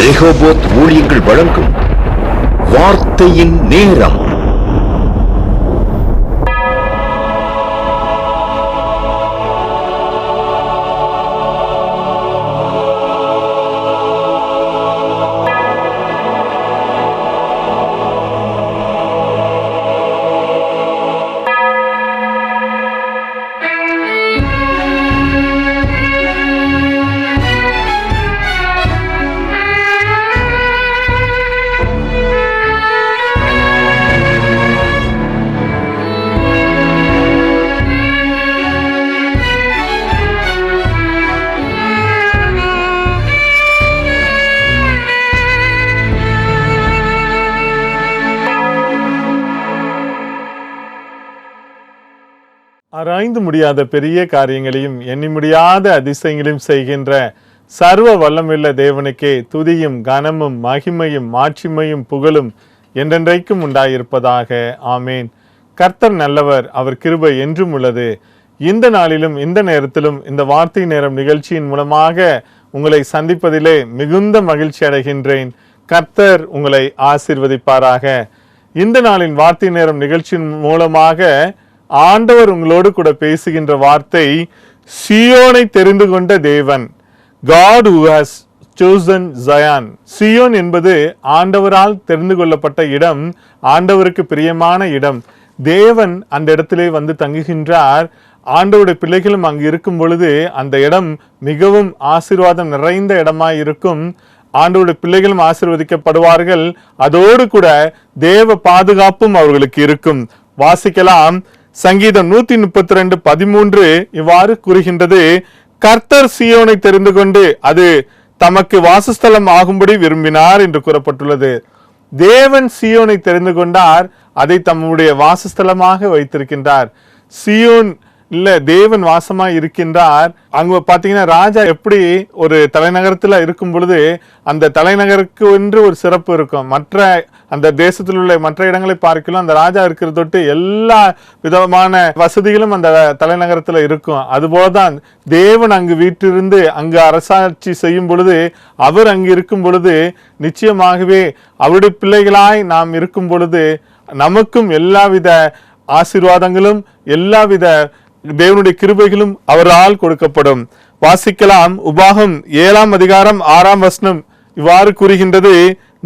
Rehoboth ஊழியங்கள் வழங்கும் வார்த்தையின் நேரம். ஆராய்ந்து முடியாத பெரிய காரியங்களையும் எண்ணி முடியாத அதிசயங்களையும் செய்கின்ற சர்வ வல்லமுள்ள தேவனுக்கே துதியும் கனமும் மகிமையும் மாட்சிமையும் புகழும் என்றென்றைக்கும் உண்டாயிருப்பதாக. ஆமேன். கர்த்தர் நல்லவர், அவர் கிருபை என்றும் உள்ளது. இந்த நாளிலும் இந்த நேரத்திலும் இந்த வார்த்தை நேரம் நிகழ்ச்சியின் மூலமாக உங்களை சந்திப்பதிலே மிகுந்த மகிழ்ச்சி அடைகின்றேன். கர்த்தர் உங்களை ஆசீர்வதிப்பாராக. இந்த நாளின் வார்த்தை நேரம் நிகழ்ச்சியின் மூலமாக ஆண்டவர் உங்களோடு கூட பேசுகின்ற வார்த்தை, சீயோனை தெரிந்து கொண்ட தேவன். God who has chosen Zion. சீயோன் என்பது ஆண்டவரால் தெரிந்து கொள்ளப்பட்ட இடம், ஆண்டவருக்கு பிரியமான இடம். தேவன் அந்த இடத்திலே வந்து தங்குகின்றார். ஆண்டவருடைய பிள்ளைகளும் அங்கு இருக்கும் பொழுது அந்த இடம் மிகவும் ஆசீர்வாதம் நிறைந்த இடமாய் இருக்கும். ஆண்டவருடைய பிள்ளைகளும் ஆசீர்வதிக்கப்படுவார்கள். அதோடு கூட தேவ பாதுகாப்பும் அவர்களுக்கு இருக்கும். வாசிக்கலாம். சங்கீதம் 132:13 இவ்வாறு கூறுகின்றது, கர்த்தர் சீயோனை தெரிந்து கொண்டு அது தமக்கு வாசஸ்தலம் ஆகும்படி விரும்பினார் என்று கூறப்பட்டுள்ளது. தேவன் சீயோனை தெரிந்து கொண்டார், அதை தம்முடைய வாசஸ்தலமாக வைத்திருக்கின்றார். சீயோன் இல்ல தேவன் வாசமா இருக்கின்றார். அங்க பாத்தீங்கன்னா ராஜா எப்படி ஒரு தலைநகரத்துல இருக்கும் பொழுது அந்த தலைநகருக்கு என்று ஒரு சிறப்பு இருக்கும். மற்ற அந்த தேசத்தில் உள்ள மற்ற இடங்களை பார்க்கலாம், அந்த ராஜா இருக்கிறது தொட்டு எல்லா விதமான வசதிகளும் அந்த தலைநகரத்துல இருக்கும். அதுபோலதான் தேவன் அங்கு வீட்டிலிருந்து அங்கு அரசாட்சி செய்யும் பொழுது, அவர் அங்கு இருக்கும் பொழுது நிச்சயமாகவே அவருடைய பிள்ளைகளாய் நாம் இருக்கும் பொழுது நமக்கும் எல்லாவித ஆசீர்வாதங்களும் எல்லாவித தேவனுடைய கிருபைகளும் அவரால் கொடுக்கப்படும். வாசிக்கலாம். உபாகம் 7:6 இவ்வாறு கூறுகின்றது,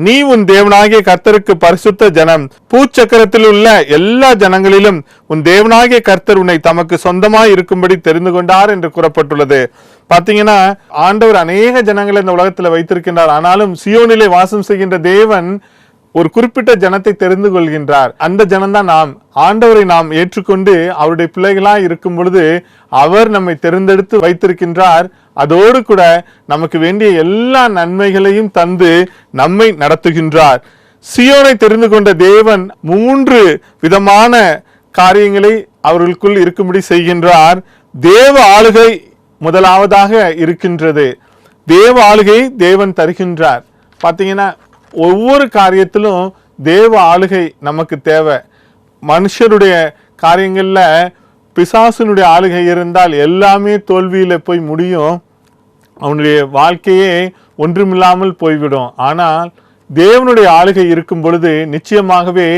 நீ உன் தேவனாகிய கர்த்தருக்கு பரிசுத்த ஜனம், பூச்சக்கரத்தில் உள்ள எல்லா ஜனங்களிலும் உன் தேவனாகிய கர்த்தர் உன்னை தமக்கு சொந்தமாய் இருக்கும்படி தெரிந்து கொண்டார் என்று கூறப்பட்டுள்ளது. பாத்தீங்கன்னா ஆண்டவர் அநேக ஜனங்களை இந்த உலகத்துல வைத்திருக்கின்றார். ஆனாலும் சீயோனிலே வாசம் செய்கின்ற தேவன் ஒரு குறிப்பிட்ட ஜனத்தை தெரிந்து கொள்கின்றார். அந்த ஜனம்தான் நாம். ஆண்டவரை நாம் ஏற்றுக்கொண்டு அவருடைய பிள்ளைகளாய் இருக்கும் பொழுது அவர் நம்மை தெரிந்தெடுத்து வைத்திருக்கின்றார். அதோடு கூட நமக்கு வேண்டிய எல்லா நன்மைகளையும் தந்து நம்மை நடத்துகின்றார். சீயோனை தெரிந்து கொண்ட தேவன் 3 விதமான காரியங்களை அவர்களுக்குள் இருக்கும்படி செய்கின்றார். தேவ ஆளுகை முதலாவதாக இருக்கின்றது. தேவ ஆளுகை தேவன் தருகின்றார். பாத்தீங்கன்னா ஒவ்வொரு காரியத்திலும் தேவ ஆளுகை நமக்கு தேவை. மனுஷருடைய காரியங்கள்ல பிசாசனுடைய ஆளுகை இருந்தால் எல்லாமே தோல்வியில போய் முடியும். அவனுடைய வாழ்க்கையே ஒன்றுமில்லாமல் போய்விடும். ஆனால் தேவனுடைய ஆளுகை இருக்கும் பொழுது நிச்சயமாகவே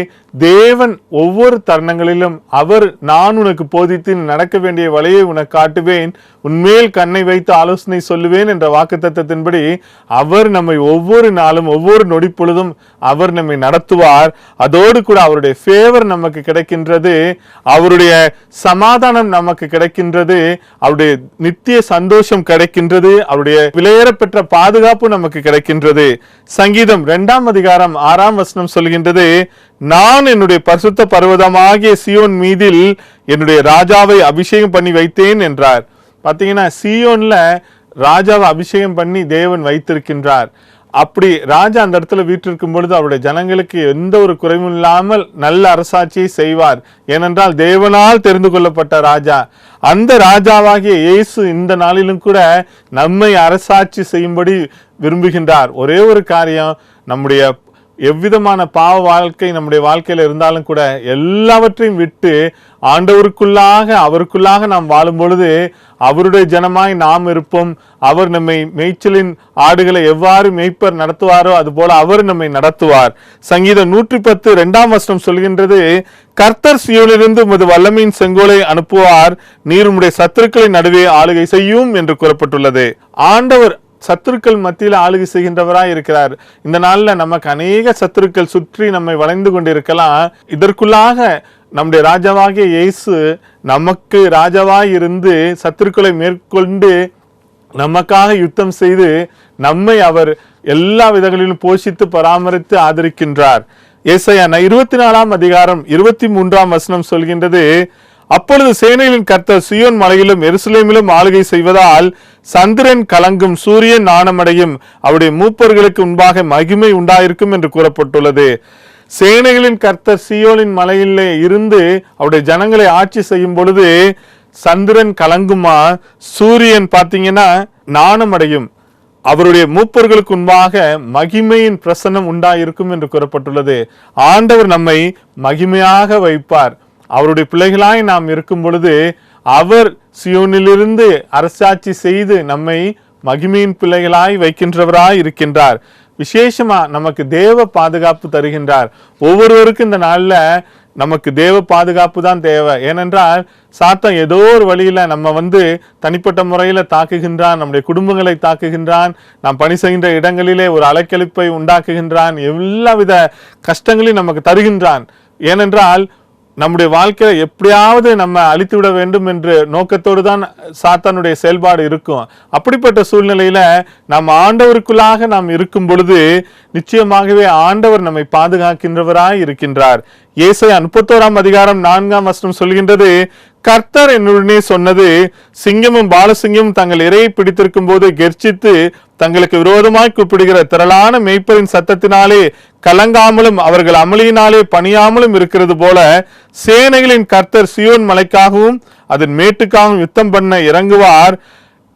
தேவன் ஒவ்வொரு தருணங்களிலும் அவர், நான் உனக்கு போதித்து நடக்க வேண்டிய வழியை உனக்கு காட்டுவேன், உன்மேல் கண்ணை வைத்து ஆலோசனை சொல்லுவேன் என்ற வாக்குத்தத்தத்தின்படி அவர் நம்மை ஒவ்வொரு நாளும் ஒவ்வொரு நொடி பொழுதும் அவர் நம்மை நடத்துவார். அதோடு கூட அவருடைய ஃபேவர் நமக்கு கிடைக்கின்றது, அவருடைய சமாதானம் நமக்கு கிடைக்கின்றது, அவருடைய நித்திய சந்தோஷம் கிடைக்கின்றது, அவருடைய விலையேறப்பெற்ற பாதுகாப்பு நமக்கு கிடைக்கின்றது. சங்கீதம் 2:6 சொல்கின்றது, நான் என்னுடைய பரிசுத்த பர்வதமாகிய சீயோன் மீதில் என்னுடைய ராஜாவை அபிஷேகம் பண்ணி வைத்தேன் என்றார். பாத்தீங்கன்னா சீயோன்ல ராஜாவை அபிஷேகம் பண்ணி தேவன் வைத்திருக்கின்றார். அப்படி ராஜா அந்த இடத்துல வீற்றிருக்கும் பொழுது அவருடைய ஜனங்களுக்கு எந்த ஒரு குறைவும் இல்லாமல் நல்ல அரசாட்சியை செய்வார். ஏனென்றால் தேவனால் தெரிந்து கொள்ளப்பட்ட ராஜா. அந்த ராஜாவாகிய இயேசு இந்த நாளிலும் கூட நம்மை அரசாட்சி செய்யும்படி விரும்புகின்றார். ஒரே ஒரு காரியம், நம்முடைய எவ்விதமான பாவ வாழ்க்கை நம்முடைய வாழ்க்கையில இருந்தாலும் கூட எல்லாவற்றையும் விட்டு அவருக்குள்ளாக நாம் வாழும் பொழுது அவருடைய ஜனமாய் நாம் இருப்போம். அவர் நம்மை மேய்ச்சலின் ஆடுகளை எவ்வாறு மேய்ப்பர் நடத்துவாரோ அதுபோல அவர் நம்மை நடத்துவார். சங்கீதம் 110 2ஆம் வசனம் சொல்கின்றது, கர்த்தர் சீயோனிலிருந்து உமது வல்லமையின் செங்கோலை அனுப்புவார், நீர் உம்முடைய சத்துருக்களின் நடுவே ஆளுகை செய்யும் என்று கூறப்பட்டுள்ளது. ஆண்டவர் சத்துருக்கள் மத்தியில் ஆளுகை செய்கின்றவராய் இருக்கிறார். இந்த நாள்ல நமக்கு அநேக சத்துருக்கள் சுற்றி நம்மை வளைந்து கொண்டிருக்கலாம். இதற்குள்ளாக நம்முடைய ராஜாவாகிய இயேசு நமக்கு ராஜாவாய் இருந்து சத்துருக்களை மேற்கொண்டு நமக்காக யுத்தம் செய்து நம்மை அவர் எல்லா விதங்களிலும் போஷித்து பராமரித்து ஆதரிக்கின்றார். ஏசாயா 24ஆம் அதிகாரம் 23ஆம் வசனம் சொல்கின்றது, அப்பொழுது சேனைகளின் கர்த்தர் சீயோன் மலையிலும் எருசலேமிலும் ஆளுகை செய்வதால் சந்திரன் கலங்கும், சூரியன் நாணமடையும், அவருடைய மூப்பர்களுக்கு முன்பாக மகிமை உண்டாயிருக்கும் என்று கூறப்பட்டுள்ளது. சேனைகளின் கர்த்தர் சீயோனின் மலையிலே இருந்து அவருடைய ஜனங்களை ஆட்சி செய்யும் பொழுது சந்திரன் கலங்குமா, சூரியன் பார்த்தீங்கன்னா நாணமடையும், அவருடைய மூப்பர்களுக்கு முன்பாக மகிமையின் பிரசன்னம் உண்டாயிருக்கும் என்று கூறப்பட்டுள்ளது. ஆண்டவர் நம்மை மகிமையாக வைப்பார். அவருடைய பிள்ளைகளாய் நாம் இருக்கும் பொழுது அவர் சியோனிலிருந்து அரசாட்சி செய்து நம்மை மகிமையின் பிள்ளைகளாய் வைக்கின்றவராய் இருக்கின்றார். விசேஷமா நமக்கு தேவ பாதுகாப்பு தருகின்றார். ஒவ்வொருவருக்கும் இந்த நாள்ல நமக்கு தேவ பாதுகாப்பு தான் தேவை. ஏனென்றால் சாத்தான் ஏதோ ஒரு வழியில நம்ம தனிப்பட்ட முறையில தாக்குகின்றான், நம்முடைய குடும்பங்களை தாக்குகின்றான், நாம் பணி செய்கின்ற இடங்களிலே ஒரு அலைக்கழிப்பை உண்டாக்குகின்றான், எல்லாவித கஷ்டங்களையும் நமக்கு தருகின்றான். ஏனென்றால் நம்முடைய வாழ்க்கையில எப்படியாவது நம்ம அழித்து விட வேண்டும் என்ற நோக்கத்தோடு தான் சாத்தானுடைய செயல்பாடு இருக்கும். அப்படிப்பட்ட சூழ்நிலையில நாம் ஆண்டவருக்குள்ளாக நாம் இருக்கும் பொழுது நிச்சயமாகவே ஆண்டவர் நம்மை பாதுகாக்கின்றவராய் இருக்கின்றார். ஏசாயா 31ஆம் அதிகாரம் 4ஆம் வசனம் சொல்கின்றது, கர்த்தர் என்னுடனே சொன்னது, சிங்கமும் பாலசிங்கமும் தங்கள் இரையை பிடித்திருக்கும் போது கெர்ச்சித்து தங்களுக்கு விரோதமாய் கூப்பிடுகிற திரளான மேய்ப்பரின் சத்தத்தினாலே கலங்காமலும் அவர்கள் அமளியினாலே பணியாமலும் இருக்கிறது போல சேனைகளின் கர்த்தர் சீயோன் மலைக்காகவும் அதன் மேட்டுக்காகவும் யுத்தம் பண்ண இறங்குவார்.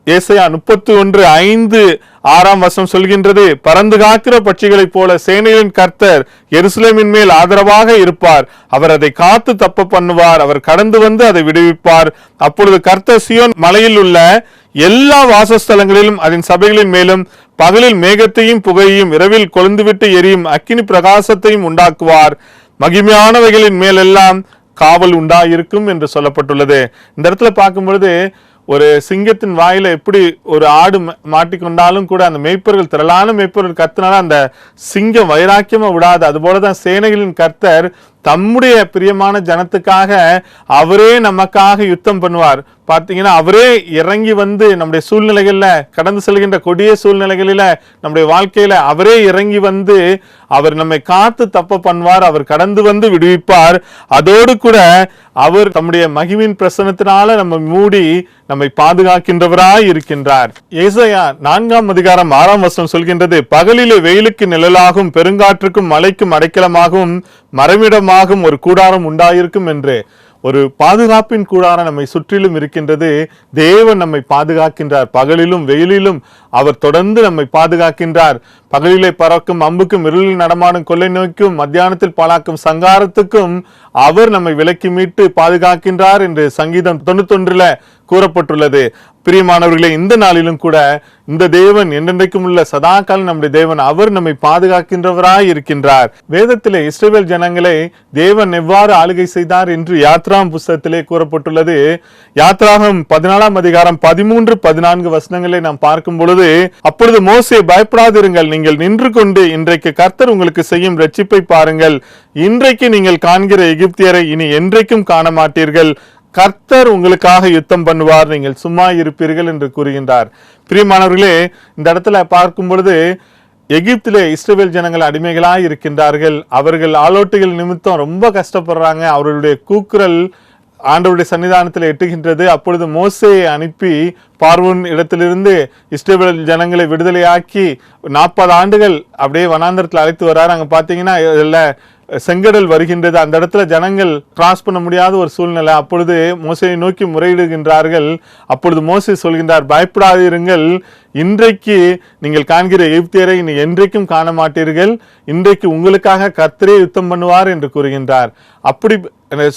ஏசாயா 31:5-6ஆம் வசனம் சொல்கின்றது, பறந்து காக்கிற பட்சிகளைப் போல சேனைகளின் கர்த்தர் எருசலேமின் மேல் ஆதரவாக இருப்பார், அவர் அதை காத்து தப்ப பண்ணுவார், அவர் கடந்து வந்து அதை விடுவிப்பார். அப்பொழுது கர்த்தர் சீயோன் மலையில் உள்ள எல்லா வாசஸ்தலங்களிலும் அதன் சபைகளின் மேலும் பகலில் மேகத்தையும் புகையையும் இரவில் கொழுந்துவிட்டு எரியும் அக்கினி பிரகாசத்தையும் உண்டாக்குவார், மகிமையானவைகளின் மேலெல்லாம் காவல் உண்டாயிருக்கும் என்று சொல்லப்பட்டுள்ளது. இந்த இடத்துல பார்க்கும் பொழுது ஒரு சிங்கத்தின் வாயில எப்படி ஒரு ஆடு மாட்டிக்கொண்டாலும் கூட அந்த மேய்ப்பர்கள் திரளான மேய்ப்பர்கள் கத்தினால அந்த சிங்கம் வைராக்கியமா விடாது. அதுபோலதான் சேனைகளின் கர்த்தர் தம்முடைய பிரியமான ஜனத்துக்காக அவரே நமக்காக யுத்தம் பண்ணுவார். பார்த்தீங்கன்னா அவரே இறங்கி நம்முடைய சூழ்நிலைகள்ல கடந்து செல்கின்ற கொடிய சூழ்நிலைகளில நம்முடைய வாழ்க்கையில அவரே இறங்கி அவர் நம்மை காத்து தப்ப பண்ணுவார், அவர் கடந்து வந்து விடுவிப்பார். அதோடு கூட அவர் தம்முடைய மகிமின் பிரசன்னத்தினால நம்ம மூடி நம்மை பாதுகாக்கின்றவராய் இருக்கின்றார். ஏசாயா 4ஆம் அதிகாரம் 6ஆம் வசனம் சொல்கின்றது, பகலிலே வெயிலுக்கு நிழலாகும், பெருங்காற்றுக்கும் மழைக்கும் அடைக்கலமாகவும் மறைவிடமாகும் ஒரு கூடாரம் உண்டாயிருக்கும் என்று. ஒரு பாதுகாப்பின் கூடாரம் நம்மை சுற்றிலும் இருக்கின்றது. தேவன் நம்மை பாதுகாக்கின்றார். பகலிலும் வெயிலிலும் அவர் தொடர்ந்து நம்மை பாதுகாக்கின்றார். பகலிலே பறக்கும் அம்புக்கும் இருளில் நடமாடும் கொள்ளை நோய்க்கும் மத்தியானத்தில் பாழாக்கும் சங்காரத்துக்கும் அவர் நம்மை விலக்கி மீட்டு பாதுகாக்கின்றார் என்று சங்கீதம் 91 கூறப்பட்டுள்ளது. பிரியமானவர்களே, இந்த நாளிலும் கூட இந்த தேவன் என்றென்றைக்கும் உள்ள சதாகாலம் நம்முடைய தேவன், அவர் நம்மை பாதுகாக்கின்றவராய் இருக்கின்றார். வேதத்திலே இஸ்ரவேல் ஜனங்களை தேவன் எவ்வாறு ஆளுகை செய்தார் என்று யாத்ராம் புஸ்தகத்திலே கூறப்பட்டுள்ளது. யாத்ராகம் 14ஆம் அதிகாரம் 13-14 வசனங்களை நாம் பார்க்கும் பொழுது, அப்பொழுது மோசே, பயப்படாதிருங்கள், நீங்கள் நின்று கொண்டு இன்றைக்கு கர்த்தர் உங்களுக்கு செய்யும் ரட்சிப்பை பாருங்கள். இன்றைக்கு நீங்கள் காண்கிற எகிப்தியரை இனி என்றைக்கும் காண மாட்டீர்கள். கர்த்தர் உங்களுக்காக யுத்தம் பண்ணுவார், நீங்கள் சும்மா இருப்பீர்கள் என்று கூறுகின்றார். பிரியமானவர்களே, இந்த இடத்துல பார்க்கும் பொழுது எகிப்திலே இஸ்ரவேல் ஜனங்கள் அடிமைகளாய் இருக்கின்றார்கள். அவர்கள் ஆலோட்டுகள் நிமித்தம் ரொம்ப கஷ்டப்படுறாங்க. அவர்களுடைய கூக்குரல் ஆண்டவருடைய சன்னிதானத்தில் எட்டுகின்றது. அப்பொழுது மோசேயை அனுப்பி பார்வோன் இடத்திலிருந்து இஸ்ரவேல் ஜனங்களை விடுதலையாக்கி 40 ஆண்டுகள் அப்படியே வனாந்தரத்தில் அழைத்து வர்றாரு. அங்க பாத்தீங்கன்னா செங்கடல் வருகின்றது. அந்த இடத்துல ஜனங்கள் கிராஸ் பண்ண முடியாத ஒரு சூழ்நிலை. அப்பொழுது மோசேயை நோக்கி முறையிடுகின்றார்கள். அப்பொழுது மோசே சொல்கின்றார், பயப்படாதீருங்கள், இன்றைக்கு நீங்கள் காண்கிற எகிப்தியரை இனி என்றைக்கும் காண மாட்டீர்கள், இன்றைக்கு உங்களுக்காக கர்த்தரே யுத்தம் பண்ணுவார் என்று கூறுகின்றார். அப்படி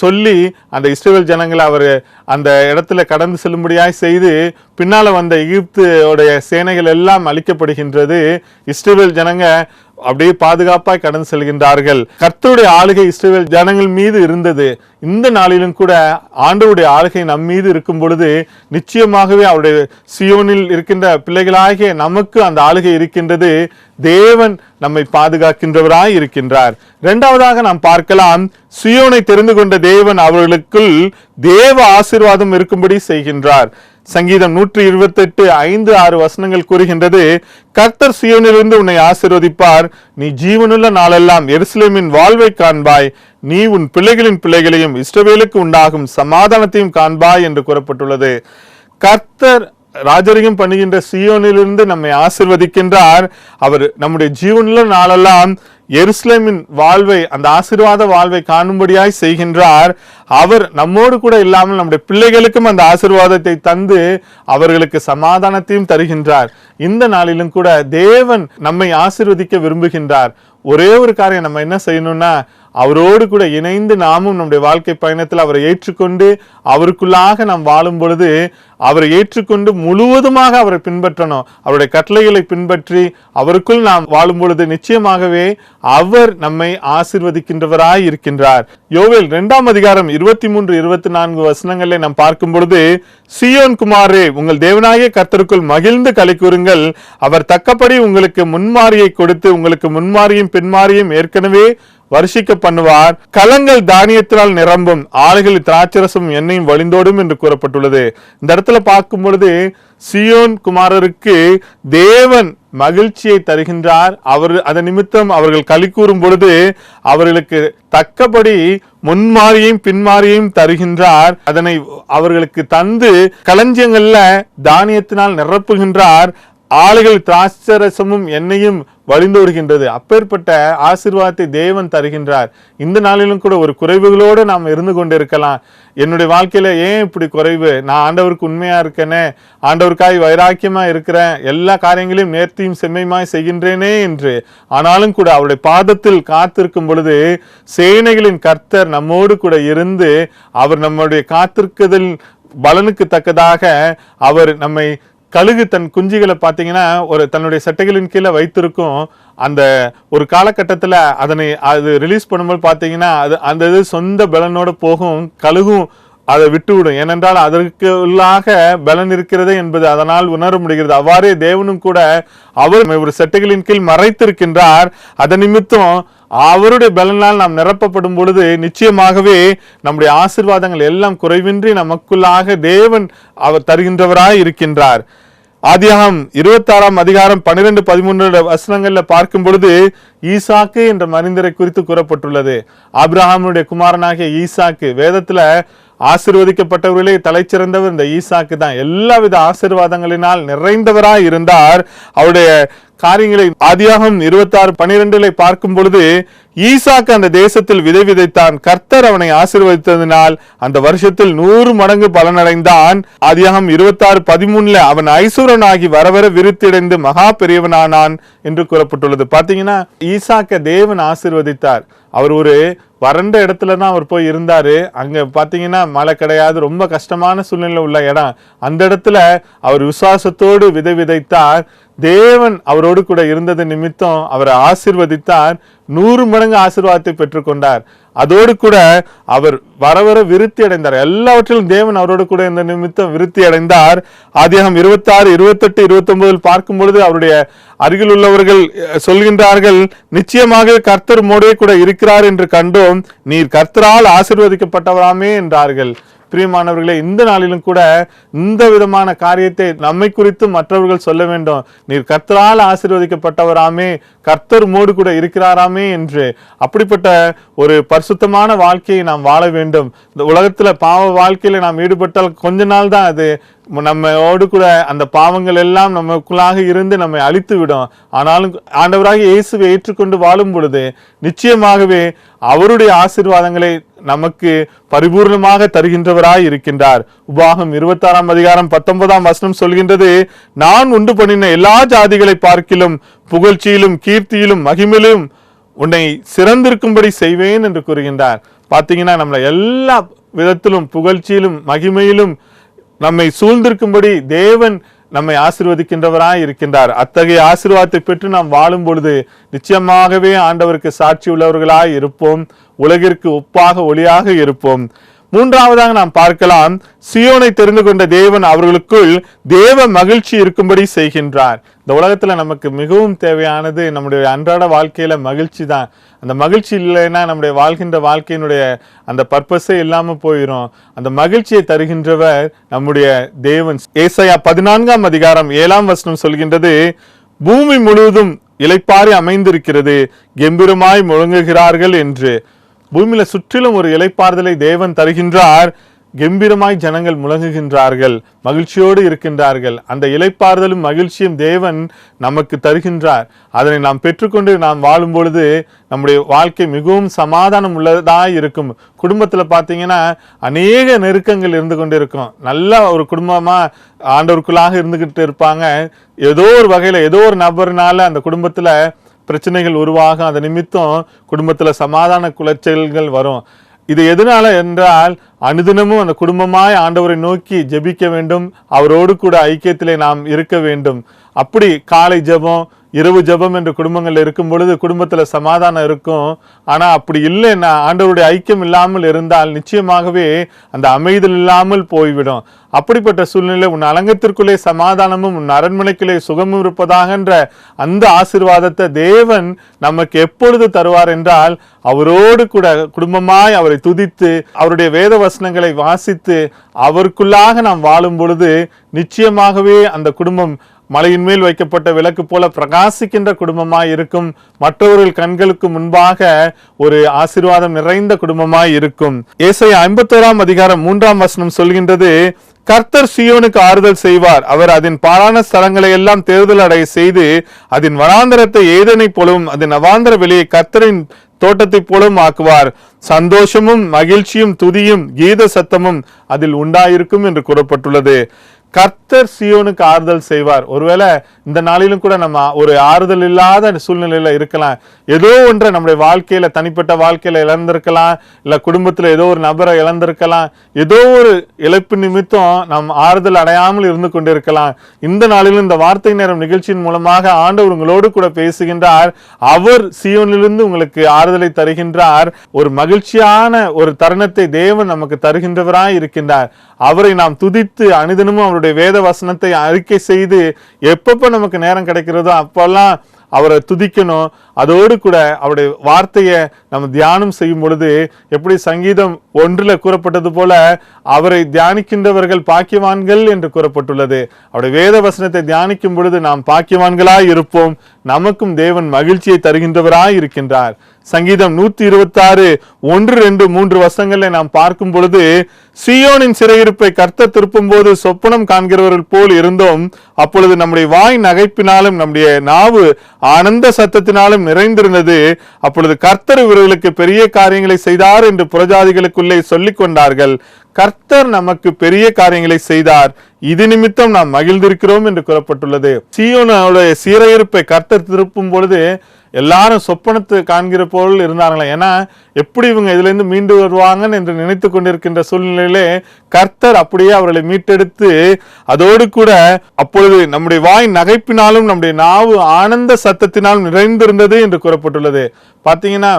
சொல்லி அந்த இஸ்ரவேல் ஜனங்களை அவர் அந்த இடத்துல கடந்து செல்லும்படியாய் செய்து பின்னால வந்த எகிப்துடைய சேனைகள் எல்லாம் அழிக்கப்படுகின்றது. இஸ்ரவேல் ஜனங்க அப்படியே பாதுகாப்பாய் கடந்து செல்கின்றார்கள். கர்த்தருடைய ஆளுகை இஸ்ரவேல் ஜனங்கள் மீது இருந்தது. இந்த நாளிலும் கூட ஆண்டவருடைய ஆளுகை நம் மீது இருக்கும் பொழுது நிச்சயமாகவே அவருடைய சியோனில் இருக்கின்ற பிள்ளைகளாகிய நமக்கு அந்த ஆளுகை இருக்கின்றது. தேவன் நம்மை பாதுகாக்கின்றவராய் இருக்கின்றார். இரண்டாவதாக நாம் பார்க்கலாம், சியோனை தெரிந்து கொண்ட தேவன் அவர்களுக்குள் தேவ ஆசீர்வாதம் இருக்கும்படி செய்கின்றார். சங்கீதம் 128 5-6 வசனங்கள் கூறுகின்றது, கர்த்தர் சியோனிலிருந்து உன்னை ஆசீர்வதிப்பார், நீ ஜீவனுள்ள நாளெல்லாம் எருசலேமின் வாழ்வை காண்பாய், நீ உன் பிள்ளைகளின் பிள்ளைகளையும் இஸ்ரவேலுக்கு உண்டாகும் சமாதானத்தையும் காண்பாய் என்று கூறப்பட்டுள்ளது. கர்த்தர் ராஜரிகம் பண்ணுகின்ற சியோனிலிருந்து நம்மை ஆசீர்வதிக்கின்றார். அவர் நம்முடைய ஜீவனுள்ள நாளெல்லாம் எருசலேமின் வாழ்வை, அந்த ஆசீர்வாத வாழ்வை காணும்படியாய் செய்கின்றார். அவர் நம்மோடு கூட இல்லாமல் நம்முடைய பிள்ளைகளுக்கும் அந்த ஆசீர்வாதத்தை தந்து அவர்களுக்கு சமாதானத்தையும் தருகின்றார். இந்த நாளிலும் கூட தேவன் நம்மை ஆசீர்வதிக்க விரும்புகின்றார். ஒரே ஒரு காரியம் நம்ம என்ன செய்யணும்னா, அவரோடு கூட இணைந்து நாமும் நம்முடைய வாழ்க்கை பயணத்தில் அவரை ஏற்றுக்கொண்டு அவருக்குள்ளாக நாம் வாழும் பொழுது அவரை ஏற்றுக்கொண்டு முழுவதுமாக அவரை பின்பற்றணும். அவருடைய கட்டளைகளை பின்பற்றி அவருக்குள் நாம் வாழும் பொழுது நிச்சயமாகவே அவர் நம்மை ஆசீர்வதிக்கின்றவராய் இருக்கின்றார். யோவேல் 2ஆம் அதிகாரம் 23-24 வசனங்களை நாம் பார்க்கும் பொழுது, சீயோன் குமாரே, உங்கள் தேவனாகிய கர்த்தருக்குள் மகிழ்ந்து களி கூறுங்கள், அவர் தக்கபடி உங்களுக்கு முன்மாரியை கொடுத்து உங்களுக்கு முன்மாரியும் பின்மாரியும் ஏற்கனவே வருஷிக்க பண்ணுவார். களங்கள் தானியத்தினால் நிரம்பும், ஆலைகளில் திராட்சரசம் எண்ணெயும் வழிந்தோடும் என்று கூறப்பட்டுள்ளது. இந்த இடத்துல பார்க்கும் பொழுது சியோன் குமாரருக்கு தேவன் மகிழ்ச்சியை தருகின்றார். அதன் நிமித்தம் அவர்கள் களி கூறும் பொழுது அவர்களுக்கு தக்கபடி முன்மாரியையும் பின்மாரியையும் தருகின்றார். அதனை அவர்களுக்கு தந்து களஞ்சியங்கள்ல தானியத்தினால் நிரப்புகின்றார். ஆலைகள் திராட்சரசமும் எண்ணெயும் வழிந்தோடுகின்றது. அப்பேற்பட்ட ஆசீர்வாதத்தை தேவன் தருகின்றார். இந்த நாளிலும் கூட ஒரு குறைவுகளோடு நாம் இருந்து கொண்டிருக்கலாம். என்னுடைய வாழ்க்கையில ஏன் இப்படி குறைவு, நான் ஆண்டவருக்கு உண்மையா இருக்கேனே, ஆண்டவருக்காய் வைராக்கியமா இருக்கிறேன், எல்லா காரியங்களையும் நேர்த்தியும் செம்மையுமாய் செய்கின்றேனே என்று. ஆனாலும் கூட அவருடைய பாதத்தில் காத்திருக்கும் பொழுது சேனைகளின் கர்த்தர் நம்மோடு கூட இருந்து அவர் நம்முடைய காத்திருக்குதல் பலனுக்கு தக்கதாக அவர் நம்மை கழுகு தன் குஞ்சுகளை பார்த்தீங்கன்னா ஒரு தன்னுடைய சட்டைகளின் கீழே வைத்திருக்கும். அந்த ஒரு காலகட்டத்தில் அது ரிலீஸ் பண்ணும்போது பார்த்தீங்கன்னா அந்த இது சொந்த பலனோட போகும், கழுகும் அதை விட்டுவிடும். ஏனென்றால் அதற்கு உள்ளாக பலன் இருக்கிறது என்பது அதனால் உணர முடிகிறது. அவ்வாறே தேவனும் கூட அவர் ஒரு சட்டைகளின் கீழ் மறைத்திருக்கின்றார். அதன் நிமித்தம் அவருடைய பலனால் நாம் நிரப்பப்படும் பொழுது நிச்சயமாகவே நம்முடைய ஆசீர்வாதங்கள் எல்லாம் குறைவின்றி நமக்குள்ளாக தேவன் அவர் தருகின்றவராய் இருக்கின்றார். ஆதியாகமம் 26ஆம் அதிகாரம் 12-13 வசனங்கள்ல பார்க்கும் பொழுது ஈசாக்கு என்ற மனிதரை குறித்து கூறப்பட்டுள்ளது. ஆபிரகாமுடைய குமாரனாகிய ஈசாக்கு, வேதத்துல ஆசீர்வதிக்கப்பட்டவர்களே தலைச்சிறந்தவர் இந்த ஈசாக்கு தான். எல்லாவித ஆசீர்வாதங்களினால் நிறைந்தவராய் இருந்தார். அவருடைய காரியங்களை ஆதியாகமம் 26:12 பார்க்கும் பொழுது ஈசாக்கு அந்த தேசத்தில் விதை விதைத்தான், கர்த்தர் அவனை ஆசீர்வதித்ததினால் அந்த வருஷத்தில் 100 மடங்கு பலனடைந்தான். ஆதியாகமம் 26:13 அவன் ஐசுரனாகி வரவர விருத்தியடைந்து மகா பெரியவனானான் என்று கூறப்பட்டுள்ளது. பாத்தீங்கன்னா ஈசாக்க தேவன் ஆசீர்வதித்தார். அவர் ஒரு வறண்ட இடத்துல தான் அவர் போய் இருந்தாரு. அங்க பாத்தீங்கன்னா மழை கிடையாது, ரொம்ப கஷ்டமான சூழ்நிலை உள்ள இடம். அந்த இடத்துல அவர் விசுவாசத்தோடு விதை விதைத்தார். தேவன் அவரோடு கூட இருந்தது நிமித்தம் அவரை ஆசீர்வதித்தார். 100 மடங்கு ஆசீர்வாதத்தை பெற்றுக்கொண்டார். அதோடு கூட அவர் வரவர விருத்தி அடைந்தார். எல்லாவற்றிலும் தேவன் அவரோடு கூட இந்த நிமித்தம் விருத்தி அடைந்தார். ஆதியாகமம் 26, 28, 29 பார்க்கும் பொழுது அவருடைய அருகில் உள்ளவர்கள் சொல்கின்றார்கள், நிச்சயமாக கர்த்தர் மோடே கூட இருக்கிறார் என்று கண்டோம், நீர் கர்த்தரால் ஆசீர்வதிக்கப்பட்டவராமே என்றார்கள். பிரியமானவர்களே, இந்த நாளிலும் கூட இந்த விதமான காரியத்தை நம்மை குறித்து மற்றவர்கள் சொல்ல வேண்டும். நீர் கர்த்தரால் ஆசீர்வதிக்கப்பட்டவராமே, கர்த்தர் மோடு கூட இருக்கிறாராமே என்று. அப்படிப்பட்ட ஒரு பரிசுத்தமான வாழ்க்கையை நாம் வாழ வேண்டும். இந்த உலகத்துல பாவ வாழ்க்கையில நாம் ஈடுபட்டால் கொஞ்ச நாள் தான் அது நம்மோடு கூட அந்த பாவங்கள் எல்லாம் நமக்குள்ளாக இருந்து நம்மை அழித்து விடும். ஆனாலும் ஆண்டவராக இயேசுவை ஏற்றுக்கொண்டு வாழும் பொழுது நிச்சயமாகவே அவருடைய ஆசீர்வாதங்களை நமக்கு பரிபூர்ணமாக தருகின்றவராய் இருக்கின்றார். உபாகம் 26ஆம் அதிகாரம் 19ஆம் வசனம் சொல்கின்றது, நான் உண்டு பண்ணின எல்லா ஜாதிகளை பார்க்கிலும் புகழ்ச்சியிலும் கீர்த்தியிலும் மகிமையிலும் உன்னை சிறந்திருக்கும்படி செய்வேன் என்று கூறுகின்றார். பாத்தீங்கன்னா நம்மள எல்லா விதத்திலும் புகழ்ச்சியிலும் மகிமையிலும் நம்மை சூழ்ந்திருக்கும்படி தேவன் நம்மை ஆசீர்வதிக்கின்றவராய் இருக்கின்றார். அத்தகைய ஆசீர்வாதத்தை பெற்று நாம் வாழும் பொழுது நிச்சயமாகவே ஆண்டவருக்கு சாட்சி உள்ளவர்களாய் இருப்போம். உலகிற்கு ஒப்பாக ஒளியாக இருப்போம். மூன்றாவதாக நாம் பார்க்கலாம், சியோனை தெரிந்து கொண்ட தேவன் அவர்களுக்குள் தேவ மகிழ்ச்சி இருக்கும்படி செய்கின்றார். இந்த உலகத்துல நமக்கு மிகவும் தேவையானது நம்முடைய அன்றாட வாழ்க்கையில மகிழ்ச்சி தான். அந்த மகிழ்ச்சி இல்லைன்னா நம்முடைய வாழ்கின்ற வாழ்க்கையினுடைய அந்த பர்பஸே இல்லாம போயிடும். அந்த மகிழ்ச்சியை தருகின்றவர் நம்முடைய தேவன். ஏசாயா 14ஆம் அதிகாரம் 7ஆம் வசனம் சொல்கின்றது, பூமி முழுவதும் இளைப்பாரி அமைந்திருக்கிறது, கெம்பீரமாய் முழங்குகிறார்கள் என்று. பூமியில சுற்றிலும் ஒரு இளைப்பாறுதலை தேவன் தருகின்றார். கம்பீரமாய் ஜனங்கள் முழங்குகின்றார்கள், மகிழ்ச்சியோடு இருக்கின்றார்கள். அந்த இளைப்பாறுதலும் மகிழ்ச்சியும் தேவன் நமக்கு தருகின்றார். அதனை நாம் பெற்றுக்கொண்டு நாம் வாழும் பொழுது நம்முடைய வாழ்க்கை மிகவும் சமாதானம் உள்ளதாய் இருக்கும். குடும்பத்துல பாத்தீங்கன்னா அநேக நெருக்கங்கள் இருந்து கொண்டு இருக்கும். நல்ல ஒரு குடும்பமா ஆண்டவருக்குள்ளாக இருந்துகிட்டு இருப்பாங்க. ஏதோ ஒரு வகையில ஏதோ ஒரு நபர்னால அந்த குடும்பத்துல பிரச்சனைகள் உருவாகும். அது நிமித்தம் குடும்பத்துல சமாதான குலைச்சல்கள் வரும். இது எதனால என்றால், அனுதினமும் அந்த குடும்பமாய் ஆண்டவரை நோக்கி ஜெபிக்க வேண்டும். அவரோடு கூட ஐக்கியத்திலே நாம் இருக்க வேண்டும். அப்படி காலை ஜெபம், இரவு ஜெபம் என்ற குடும்பங்கள் இருக்கும் பொழுது குடும்பத்துல சமாதானம் இருக்கும். ஆனா அப்படி இல்லைன்னா, ஆண்டவருடைய ஐக்கியம் இல்லாமல் இருந்தால் நிச்சயமாகவே அந்த அமைதல் இல்லாமல் போய்விடும். அப்படிப்பட்ட சூழ்நிலை உன் அலங்கத்திற்குள்ளே சமாதானமும் உன் அரண்மனைக்குள்ளே சுகமும் இருப்பதாகன்ற அந்த ஆசீர்வாதத்தை தேவன் நமக்கு எப்பொழுது தருவார் என்றால், அவரோடு கூட குடும்பமாய் அவரை துதித்து அவருடைய வேத வசனங்களை வாசித்து அவருக்குள்ளாக நாம் வாழும் பொழுது நிச்சயமாகவே அந்த குடும்பம் மலையின் மேல் வைக்கப்பட்ட விளக்கு போல பிரகாசிக்கின்ற குடும்பமாய் இருக்கும். மற்றவர்கள் கண்களுக்கு முன்பாக ஒரு ஆசீர்வாதம் நிறைந்த குடும்பமாய் இருக்கும். ஏசாயா 51ஆம் அதிகாரம் 3ஆம் வசனம் சொல்கின்றது, கர்த்தர் சீயோனுக்கு ஆறுதல் செய்வார். அவர் அதன் பாழான ஸ்தலங்களை எல்லாம் தேர்தல் அடைய செய்து அதன் வனாந்தரத்தை ஏதனை போலவும் அதன் அவாந்தர வெளியை கர்த்தரின் தோட்டத்தை போலவும் ஆக்குவார். சந்தோஷமும் மகிழ்ச்சியும் துதியும் கீத சத்தமும் அதில் உண்டாயிருக்கும் என்று கூறப்பட்டுள்ளது. கர்த்தர் சீயோனுக்கு ஆறுதல் செய்வார். ஒருவேளை இந்த நாளிலும் கூட நம்ம ஒரு ஆறுதல் இல்லாத சூழ்நிலையில இருக்கலாம். ஏதோ ஒன்றை நம்முடைய வாழ்க்கையில, தனிப்பட்ட வாழ்க்கையில இழந்திருக்கலாம், இல்ல குடும்பத்துல ஏதோ ஒரு நபரை இழந்திருக்கலாம். ஏதோ ஒரு இழப்பு நிமித்தம் நம் ஆறுதல் அடையாமல் இருந்து கொண்டிருக்கலாம். இந்த நாளிலும் இந்த வார்த்தை நேரம் நிகழ்ச்சியின் மூலமாக ஆண்டவர் உங்களோடு கூட பேசுகின்றார். அவர் சீயோனிலிருந்து உங்களுக்கு ஆறுதலை தருகின்றார். ஒரு மகிழ்ச்சியான ஒரு தருணத்தை தேவன் நமக்கு தருகின்றவராய் இருக்கின்றார். அவரை நாம் துதித்து அனுதினமும் அவருடைய வேத வசனத்தை அறிக்கை செய்து எப்பப்ப நமக்கு நேரம் கிடைக்கிறதோ அப்பெல்லாம் அவரை துதிக்கணும். அதோடு கூட அவருடைய வார்த்தையை நம்ம தியானம் செய்யும் பொழுது, எப்படி சங்கீதம் 1 கூறப்பட்டது போல அவரை தியானிக்கின்றவர்கள் பாக்கியவான்கள் என்று கூறப்பட்டுள்ளது. அவருடைய வேத வசனத்தை தியானிக்கும் பொழுது நாம் பாக்கியவான்களாய் இருப்போம். நமக்கும் தேவன் மகிழ்ச்சியை தருகின்றவராய் இருக்கின்றார். சங்கீதம் 126 1, 2, 3 வசனங்களை நாம் பார்க்கும் பொழுது, சீயோனின் சிறையிருப்பை கர்த்தர் திருப்பும் போது சொப்பனம் காண்கிறவர்கள் போல் இருந்தோம். அப்பொழுது நம்முடைய வாய் நகைப்பினாலும் நம்முடைய நாவு ஆனந்த சத்தத்தினாலும் நிறைந்திருந்தது. அப்பொழுது கர்த்தர் இவர்களுக்கு பெரிய காரியங்களை செய்தார் என்று புறஜாதிகளுக்குள்ளே சொல்லிக் கொண்டார்கள். கர்த்தர் நமக்கு பெரிய காரியங்களை செய்தார், இது நிமித்தம் நாம் மகிழ்ந்திருக்கிறோம் என்று கூறப்பட்டுள்ளது. சீயோனுடைய சிறையிருப்பை கர்த்தர் திருப்பும் பொழுது எல்லாரும் சொப்பனத்தை காண்கிற போல் இருந்தாங்களாம். ஏன்னா எப்படி இவங்க இதுல இருந்து மீண்டு வருவாங்கன்னு என்று நினைத்து கொண்டிருக்கின்ற சூழ்நிலையிலே கர்த்தர் அப்படியே அவர்களை மீட்டெடுத்து, அதோடு கூட அப்பொழுது நம்முடைய வாய் நகைப்பினாலும் நம்முடைய நாவு ஆனந்த சத்தத்தினாலும் நிறைந்திருந்தது என்று கூறப்பட்டுள்ளது. பாத்தீங்கன்னா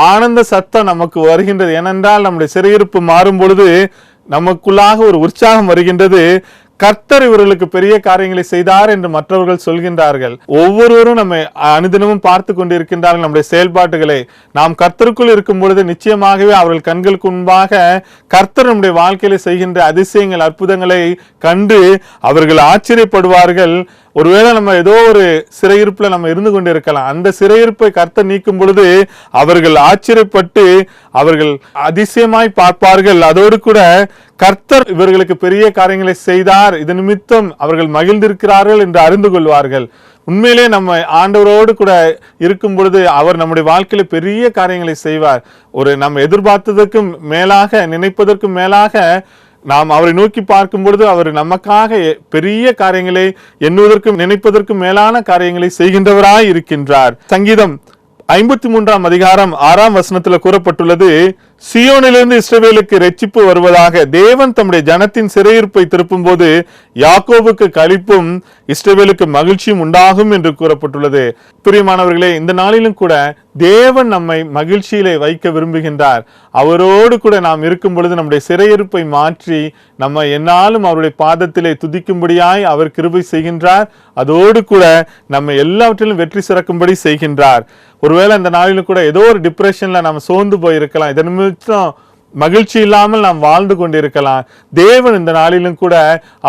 ஆனந்த சத்தம் நமக்கு வருகின்றது. ஏனென்றால் நம்முடைய சிறையிருப்பு மாறும் பொழுது நமக்குள்ளாக ஒரு உற்சாகம் வருகின்றது. கர்த்தர் இவர்களுக்கு பெரிய காரியங்களை செய்தார் என்று மற்றவர்கள் சொல்கின்றார்கள். ஒவ்வொருவரும் நம்மை அனுதினமும் பார்த்து கொண்டிருக்கின்றார்கள். நம்முடைய செயல்பாடுகளை நாம் கர்த்தருக்குள் இருக்கும் பொழுது நிச்சயமாகவே அவர்கள் கண்களுக்கு முன்பாக கர்த்தர் நம்முடைய வாழ்க்கையில செய்கின்ற அதிசயங்கள், அற்புதங்களை கண்டு அவர்கள் ஆச்சரியப்படுவார்கள். ஒருவேளை நம்ம ஏதோ ஒரு சிறையிருப்புல நம்ம இருந்து கொண்டு இருக்கலாம். அந்த சிறையிருப்பை கர்த்தர் நீக்கும் பொழுது அவர்கள் ஆச்சரியப்பட்டு அவர்கள் அதிசயமாய் பார்ப்பார்கள். அதோடு கூட கர்த்தர் இவர்களுக்கு பெரிய காரியங்களை செய்தார், இது நிமித்தம் அவர்கள் மகிழ்ந்திருக்கிறார்கள் என்று அறிந்து கொள்வார்கள். உண்மையிலே நம்ம ஆண்டவரோடு கூட இருக்கும் பொழுது அவர் நம்முடைய வாழ்க்கையில பெரிய காரியங்களை செய்வார். நம்ம எதிர்பார்த்ததற்கும் மேலாக, நினைப்பதற்கும் மேலாக நாம் அவரை நோக்கி பார்க்கும் பொழுது அவர் நமக்காக பெரிய காரியங்களை எண்ணுவதற்கும் நினைப்பதற்கும் மேலான காரியங்களை செய்கின்றவராய் இருக்கின்றார். சங்கீதம் 53ஆம் அதிகாரம் 6ஆம் வசனத்துல கூறப்பட்டுள்ளது, சியோனிலிருந்து இஸ்ரவேலுக்கு இரட்சிப்பு வருவதாக. தேவன் தம்முடைய ஜனத்தின் சிறையிருப்பை திருப்பும் போது யாக்கோபுக்கு களிப்பும் இஸ்ரவேலுக்கு மகிழ்ச்சியும் உண்டாகும் என்று கூறப்பட்டுள்ளது. பிரியமானவர்களே, இந்த நாளிலும் கூட தேவன் நம்மை மகிழ்ச்சியிலே வைக்க விரும்புகின்றார். அவரோடு கூட நாம் இருக்கும் பொழுது நம்முடைய சிறையிருப்பை மாற்றி நம்ம என்னாலும் அவருடைய பாதத்திலே துதிக்கும்படியாய் அவர் கிருபை செய்கின்றார். அதோடு கூட நம்ம எல்லாவற்றிலும் வெற்றி சிறக்கும்படி செய்கின்றார். ஒருவேளை இந்த நாளிலும் கூட ஏதோ ஒரு டிப்ரெஷன்ல நம்ம சோர்ந்து போயிருக்கலாம். இதன் நிமித்தம் மகிழ்ச்சி இல்லாமல் நாம் வாழ்ந்து கொண்டிருக்கலாம். தேவன் இந்த நாளிலும் கூட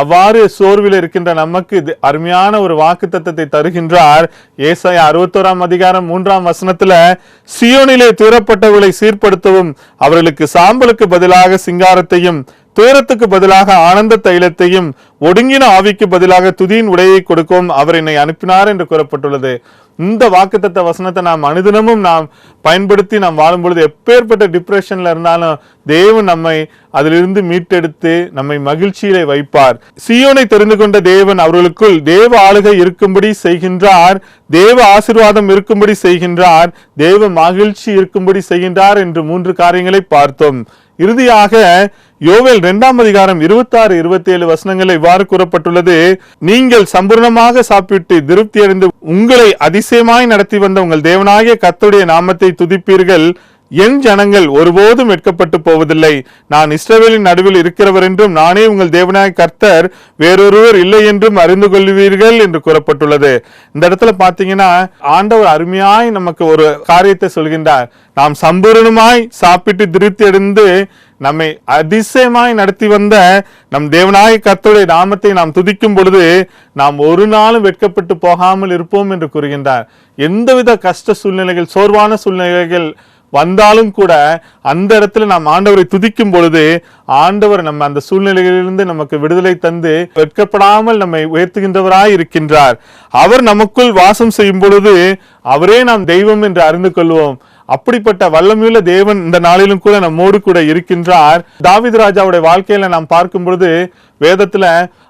அவ்வாறு சோர்வில் இருக்கின்ற நமக்கு அருமையான ஒரு வாக்குத்தத்தத்தை தருகின்றார். ஏசாயா 61ஆம் அதிகாரம் 3ஆம் வசனத்துல, சியோனிலே துயரப்பட்டவர்களை சீர்படுத்தவும் அவர்களுக்கு சாம்பலுக்கு பதிலாக சிங்காரத்தையும் துயரத்துக்கு பதிலாக ஆனந்த தைலத்தையும் ஒடுங்கின ஆவிக்கு பதிலாக துதியின் உடையை கொடுக்கும் அவர் என்னை அனுப்பினார் என்று கூறப்பட்டுள்ளது. இந்த வாக்குத்தத்த வசனத்தை நாம் அனுதினமும் நாம் பயன்படுத்தி நாம் வாழும் பொழுது எப்பேற்பட்ட டிப்ரெஷன்ல இருந்தாலும் தேவன் நம்மை அதிலிருந்து மீட்டெடுத்து நம்மை மகிழ்ச்சியிலே வைப்பார். சியோனை தெரிந்து கொண்ட தேவன் அவர்களுக்குள் தேவ ஆளுகை இருக்கும்படி செய்கின்றார், தேவ ஆசீர்வாதம் இருக்கும்படி செய்கின்றார், தேவ மகிழ்ச்சி இருக்கும்படி செய்கின்றார் என்று 3 காரியங்களை பார்த்தோம். இறுதியாக யோவேல் 2ஆம் அதிகாரம் 26, 27 வசனங்கள் இவ்வாறு கூறப்பட்டுள்ளது, நீங்கள் சம்பூர்ணமாக சாப்பிட்டு திருப்தி அடைந்து உங்களை அதிசயமாய் நடத்தி வந்த உங்கள் தேவனாகிய கர்த்தருடைய நாமத்தை துதிப்பீர்கள். என் ஜனங்கள் ஒருபோதும் வெட்கப்பட்டு போவதில்லை. நான் இஸ்ரவேலின் நடுவில் இருக்கிறவர் என்றும் நானே உங்கள் தேவனாகிய கர்த்தர், வேறொருவர் இல்லை என்றும் அறிந்து கொள்வீர்கள் என்று கூறப்பட்டுள்ளது. இந்த இடத்துல பாத்தீங்கன்னா ஆண்டவர் அருமையாய் நமக்கு ஒரு காரியத்தை சொல்கின்றார். நாம் சம்பூர்ணமாய் சாப்பிட்டு திருப்தி அடைந்து நம்மை அதிசயமாய் நடத்தி வந்த நம் தேவனாகிய கர்த்தருடைய நாமத்தை நாம் துதிக்கும் பொழுது நாம் ஒரு நாளும் வெட்கப்பட்டு போகாமல் இருப்போம் என்று கூறுகின்றார். எந்தவித கஷ்ட சூழ்நிலைகள், சோர்வான சூழ்நிலைகள் வந்தாலும் கூட அந்த இடத்துல நாம் ஆண்டவரை துதிக்கும் பொழுது ஆண்டவர் நம்ம அந்த சூழ்நிலைகளிலிருந்து நமக்கு விடுதலை தந்து வெட்கப்படாமல் நம்மை உயர்த்துகின்றவராய் இருக்கின்றார். அவர் நமக்குள் வாசம் செய்யும் பொழுது அவரே நாம் தெய்வம் என்று அறிந்து கொள்வோம். அப்படிப்பட்ட வல்லமையுள்ள தேவன் இந்த நாளிலும் கூட நம்மோடு கூட இருக்கின்றார். தாவீது ராஜாவுடைய வாழ்க்கையில நாம் பார்க்கும் பொழுது வேதத்துல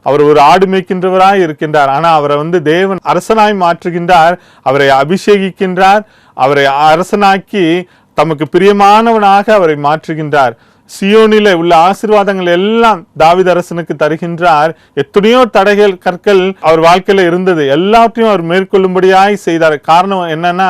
அவர் ஒரு ஆடு மேய்க்கின்றவராய் இருக்கின்றார். ஆனா அவரை தேவன் அரசனாய் மாற்றுகின்றார், அவரை அபிஷேகிக்கின்றார், அவரை அரசனாக்கி தமக்கு பிரியமானவனாக அவரை மாற்றுகின்றார். சியோனிலே உள்ள ஆசீர்வாதங்கள் எல்லாம் தாவீது அரசனுக்கு தருகின்றார். எத்தனையோ தடைகள், கற்கள் அவர் வாழ்க்கையில இருந்தது, எல்லாத்தையும் அவர் மேற்கொள்ளும்படியாய் செய்தார். காரணம் என்னன்னா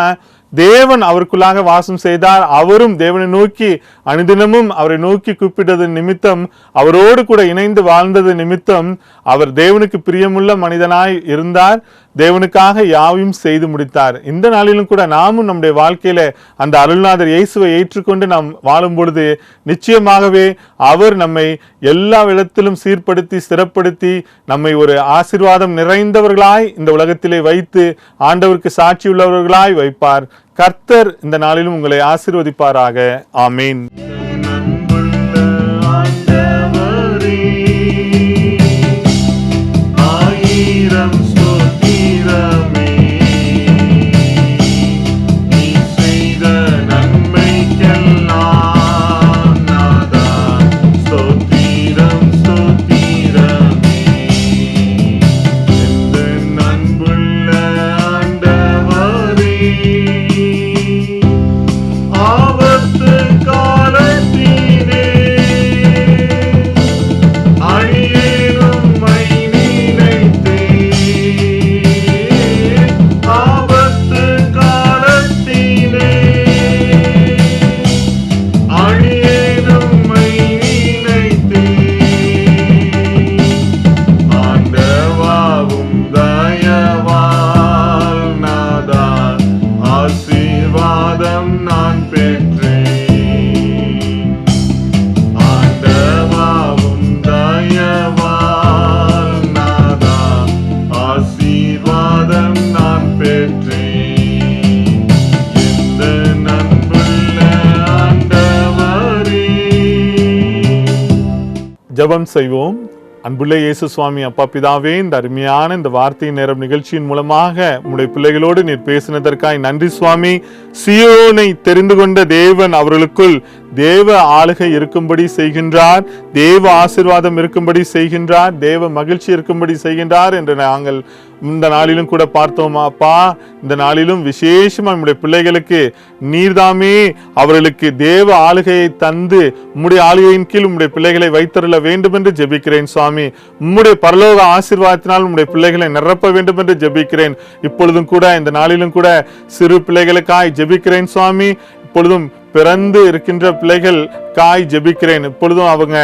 தேவன் அவருக்குள்ளாக வாசம் செய்தார். அவரும் தேவனை நோக்கி அனுதினமும் அவரை நோக்கி கூப்பிட்டது நிமித்தம், அவரோடு கூட இணைந்து வாழ்ந்தது நிமித்தம் அவர் தேவனுக்கு பிரியமுள்ள மனிதனாய் இருந்தார். தேவனுக்காக யாவையும் செய்து முடித்தார். இந்த நாளிலும் கூட நாமும் நம்முடைய வாழ்க்கையில அந்த அருள்நாதர் இயேசுவை ஏற்றுக்கொண்டு நாம் வாழும் பொழுது நிச்சயமாகவே அவர் நம்மை எல்லா இடத்திலும் சீர்படுத்தி ஸ்திரப்படுத்தி நம்மை ஒரு ஆசீர்வாதம் நிறைந்தவர்களாய் இந்த உலகத்திலே வைத்து ஆண்டவருக்கு சாட்சியுள்ளவர்களாய் வைப்பார். கர்த்தர் இந்த நாளிலும் உங்களை ஆசீர்வதிப்பாராக. ஆமீன். ஆபத்து கால ஜெபம் செய்வோம். அன்புள்ள இயேசு சுவாமி, அப்பா பிதாவே, இந்த அருமையான இந்த வார்த்தை நேரம் நிகழ்ச்சியின் மூலமாக உம்முடைய பிள்ளைகளோடு நீர் பேசினதற்காய் நன்றி சுவாமி. சியோனை தெரிந்து கொண்ட தேவன் அவர்களுக்குள் தேவ ஆளுகை இருக்கும்படி செய்கின்றார், தேவ ஆசீர்வாதம் இருக்கும்படி செய்கின்றார், தேவ மகிழ்ச்சி இருக்கும்படி செய்கின்றார் என்று நாங்கள் இந்த நாளிலும் கூட பார்த்தோம். அப்பா, இந்த நாளிலும் விசேஷமா நம்முடைய பிள்ளைகளுக்கு நீர்தாமே அவர்களுக்கு தேவ ஆளுகையை தந்து உம்முடைய ஆளுகையின் கீழ் உம்முடைய பிள்ளைகளை வைத்தருள வேண்டும் என்று ஜெபிக்கிறேன் சுவாமி. உம்முடைய பரலோக ஆசீர்வாதத்தினால் உம்முடைய பிள்ளைகளை நிரப்ப வேண்டும் என்று ஜெபிக்கிறேன். இப்பொழுதும் கூட இந்த நாளிலும் கூட சிறு பிள்ளைகளுக்காய் ஜெபிக்கிறேன் சுவாமி. இப்பொழுதும் பிறந்து இருக்கின்ற பிள்ளைகள் காய் ஜெபிக்கிறேன். இப்பொழுதும் அவங்க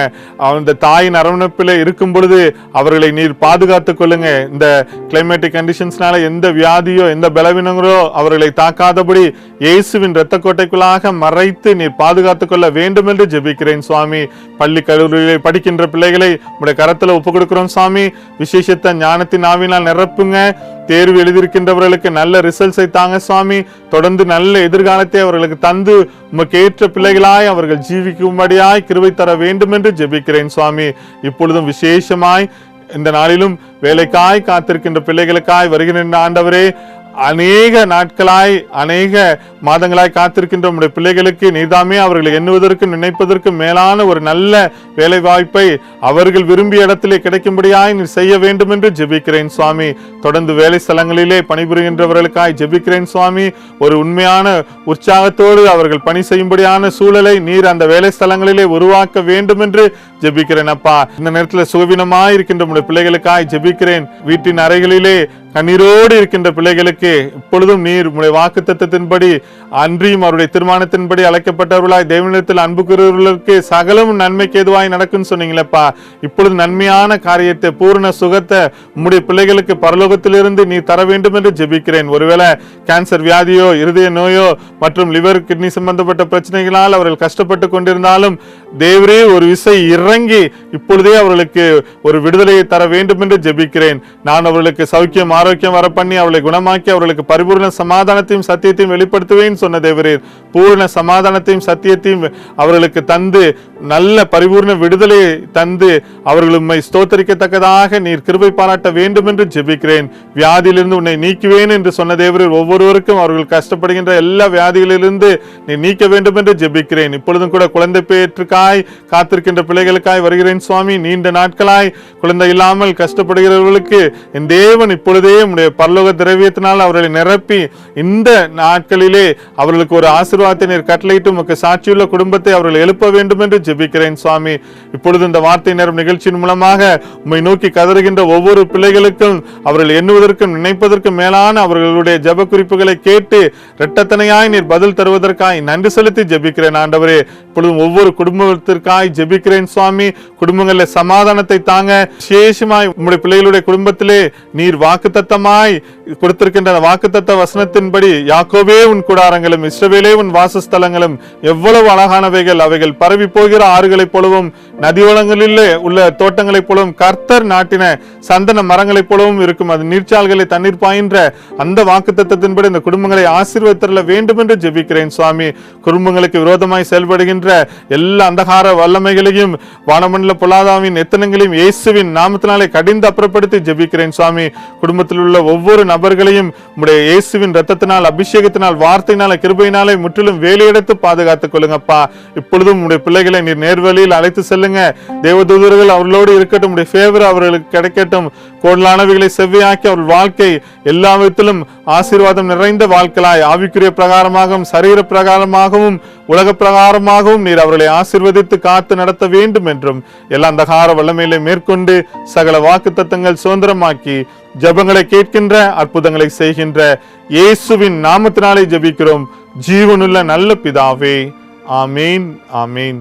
அந்த தாயின் அரவணைப்பில் இருக்கும் பொழுது அவர்களை நீர் பாதுகாத்துக் கொள்ளுங்க. இந்த கிளைமேட்டிக் கண்டிஷன்ஸ்னால எந்த வியாதியோ எந்த பலவீனங்களோ அவர்களை தாக்காதபடி இயேசுவின் இரத்த கோட்டைக்குள்ளாக மறைத்து நீர் பாதுகாத்துக் கொள்ள வேண்டும் என்று ஜெபிக்கிறேன் சுவாமி. பள்ளி கல்லூரியில் படிக்கின்ற பிள்ளைகளை உடைய கரத்துல ஒப்பு கொடுக்கிறோம் சுவாமி. விசேஷத்த ஞானத்தின் ஆவினால் நிரப்புங்க. தேர்வு எழுதியிருக்கின்றவர்களுக்கு நல்ல ரிசல்ட்ஸை தாங்க சுவாமி. தொடர்ந்து நல்ல எதிர்காலத்தை அவர்களுக்கு தந்து உமக்கு ஏற்ற பிள்ளைகளாய் அவர்கள் ஜீவிக்கும்படியாய் கிருபை தர வேண்டும் என்று ஜெபிக்கிறேன் சுவாமி. இப்பொழுதும் விசேஷமாய் இந்த நாளிலும் வேலைக்காய் காத்திருக்கின்ற பிள்ளைகளுக்காய் வருகின்ற ஆண்டவரே, அநேக நாட்களாய் அநேக மாதங்களாய் காத்திருக்கின்ற உடைய பிள்ளைகளுக்கு நீதாமே அவர்களை எண்ணுவதற்கு நினைப்பதற்கு மேலான ஒரு நல்ல வேலை வாய்ப்பை அவர்கள் விரும்பிய இடத்திலே கிடைக்கும்படியாய் நீர் செய்ய வேண்டும் என்று ஜெபிக்கிறேன் சுவாமி. தொடர்ந்து வேலை ஸ்தலங்களிலே பணிபுரிகின்றவர்களுக்காய் ஜெபிக்கிறேன் சுவாமி. ஒரு உண்மையான உற்சாகத்தோடு அவர்கள் பணி செய்யும்படியான சூழலை நீர் அந்த வேலை ஸ்தலங்களிலே உருவாக்க வேண்டும் என்று ஜெபிக்கிறேன் அப்பா. இந்த நேரத்தில் சுகவீனமாய் இருக்கின்ற உடைய பிள்ளைகளுக்காய் ஜெபிக்கிறேன். வீட்டின் அறைகளிலே கண்ணீரோடு இருக்கின்ற பிள்ளைகளுக்கு இப்பொழுதும் நீர் உடைய வாக்கு தத்தத்தின்படி அன்றியும் அவருடைய தீர்மானத்தின்படி அழைக்கப்பட்டவர்களாய் தேவனிடத்தில் அன்பு கூறுவர்களுக்கு சகலமும் நன்மைக்கு எதுவாய் நடக்குன்னு சொன்னீங்களப்பா. இப்பொழுது நன்மையான காரியத்தை பூர்ண சுகத்தை உம்முடைய பிள்ளைகளுக்கு பரலோகத்திலிருந்து நீ தர வேண்டும் என்று ஜெபிக்கிறேன். ஒருவேளை கேன்சர் வியாதியோ இருதய நோயோ மற்றும் லிவர் கிட்னி சம்பந்தப்பட்ட பிரச்சனைகளால் அவர்கள் கஷ்டப்பட்டு கொண்டிருந்தாலும் தேவரே ஒரு விசை இறங்கி இப்பொழுதே அவர்களுக்கு ஒரு விடுதலையை தர வேண்டும் என்று ஜெபிக்கிறேன். நான் அவர்களுக்கு சௌக்கியம் ஆரோக்கியம் வர பண்ணி அவர்களை குணமாக்கி அவர்களுக்கு பரிபூர்ண சமாதானத்தையும் சத்தியத்தையும் வெளிப்படுத்துவேன் சொன்ன தேவரீர். பூர்ண சமாதானத்தையும் சத்தியத்தையும் அவர்களுக்கு தந்து நல்ல பரிபூர்ண விடுதலையை தந்து அவர்கள் உம்மை ஸ்தோத்தரிக்கத்தக்கதாக நீர் கிருபை பாராட்ட வேண்டும் என்று ஜெபிக்கிறேன். வியாதியிலிருந்து உன்னை நீக்குவேன் என்று சொன்ன தேவரீர் ஒவ்வொருவருக்கும் அவர்கள் கஷ்டப்படுகின்ற எல்லா வியாதிகளிலிருந்து நீ நீக்க வேண்டும் என்று ஜெபிக்கிறேன். இப்பொழுதும் கூட குழந்தை பேற்றுக்காய் காத்திருக்கின்ற பிள்ளைகளுக்காய் வருகிறேன் சுவாமி. நீண்ட நாட்களாய் குழந்தை இல்லாமல் கஷ்டப்படுகிறவர்களுக்கு என் தேவன் இப்பொழுதே உடைய பரலோக திரவியத்தினால் அவர்களை நிரப்பி இந்த நாட்களிலே அவர்களுக்கு ஒரு ஆசீர்வாதத்தை நீர் கட்டளையிட்டு உமக்கு சாட்சியுள்ள குடும்பத்தை அவர்கள் எழுப்ப வேண்டும் என்று ஜெபிக்கிறேன் சுவாமி. இப்பொழுது இந்த வார்த்தை நேரம் நிகழ்ச்சியின் மூலமாக உம்மை நோக்கி கதறுகின்ற ஒவ்வொரு பிள்ளைகளுக்கும் அவர்கள் எண்ணுவதற்கும் நினைப்பதற்கும் மேலான அவர்களுடைய ஜெப குறிப்புகளை கேட்டு இரட்டத்தனையாய் நீர் பதில் தருவதற்காய் நன்றி செலுத்தி ஜெபிக்கிறேன் ஆண்டவரே. இப்பொழுதும் ஒவ்வொரு குடும்பத்திற்காய் ஜெபிக்கிறேன் சுவாமி. குடும்பங்களில் சமாதானத்தை தாங்க. விசேஷமாய் உம்முடைய பிள்ளைகளுடைய குடும்பத்திலே நீர் வாக்குத்தத்தமாய் கொடுத்திருக்கின்ற வாக்குத்தத்த வசனத்தின்படி யாக்கோபே உன் கூடாரங்களும் இஸ்ரவேலே உன் வாசஸ்தலங்களும் எவ்வளவு அழகானவைகள், அவைகள் பரவி போகிற ஆறுகளைப் போலவும் நதிவளங்களிலே உள்ள தோட்டங்களைப் போலவும் கர்த்தர் நாட்டின சந்தன மரங்களைப் போலவும் இருக்கும். அது நீர்ச்சால்களை தண்ணீர் பாயின்ற அந்த வாக்குத்தத்தத்தின்படி இந்த குடும்பங்களை ஆசீர்வதித்தருள வேண்டும் என்று ஜெபிக்கிறேன் சுவாமி. குடும்பங்களுக்கு விரோதமாய் செயல்படுகின்ற எல்லா அந்தகார வல்லமைகளையும் வானமண்டல பொல்லாதாவின் எத்தனங்களையும் இயேசுவின் நாமத்தினாலே கடிந்து அப்புறப்படுத்தி ஜெபிக்கிறேன் சுவாமி. குடும்பத்தில் உள்ள ஒவ்வொரு நபர்களையும் உம்முடைய இயேசுவின் இரத்தத்தினால் அபிஷேகத்தினால் வார்த்தையினால கிருபையினாலே முற்றிலும் வேலையெடுத்து பாதுகாத்துக் கொள்ளுங்கப்பா. இப்பொழுதும் உம்முடைய பிள்ளைகளை நீர் நேர்வழியில் அழைத்து செல்லுங்க. தேவதூதர்கள் அவர்களோடு இருக்கட்டும். உம்முடைய ஃபேவர் அவர்களுக்கு கிடைக்கட்டும். கோடலானவைகளை செவ்வையாக்கி அவர்கள் வாழ்க்கை எல்லா விதத்திலும் ஆசீர்வாதம் நிறைந்த வாழ்க்கையாய் ஆவிக்குரிய பிரகாரமாகவும் சரீர பிரகாரமாகவும் உலக பிரகாரமாகவும் நீர் அவர்களை ஆசீர்வதித்து காத்து நடத்த வேண்டும் என்றும் எல்லா அந்தகார வல்லமையிலே மேற்கொண்டு சகல வாக்கு தத்தங்கள் சுதந்திரமாக்கி ஜெபங்களை கேட்கின்ற அற்புதங்களை செய்கின்ற இயேசுவின் நாமத்தினாலே ஜெபிக்கிறோம் ஜீவனுள்ள நல்ல பிதாவே. ஆமேன், ஆமேன்.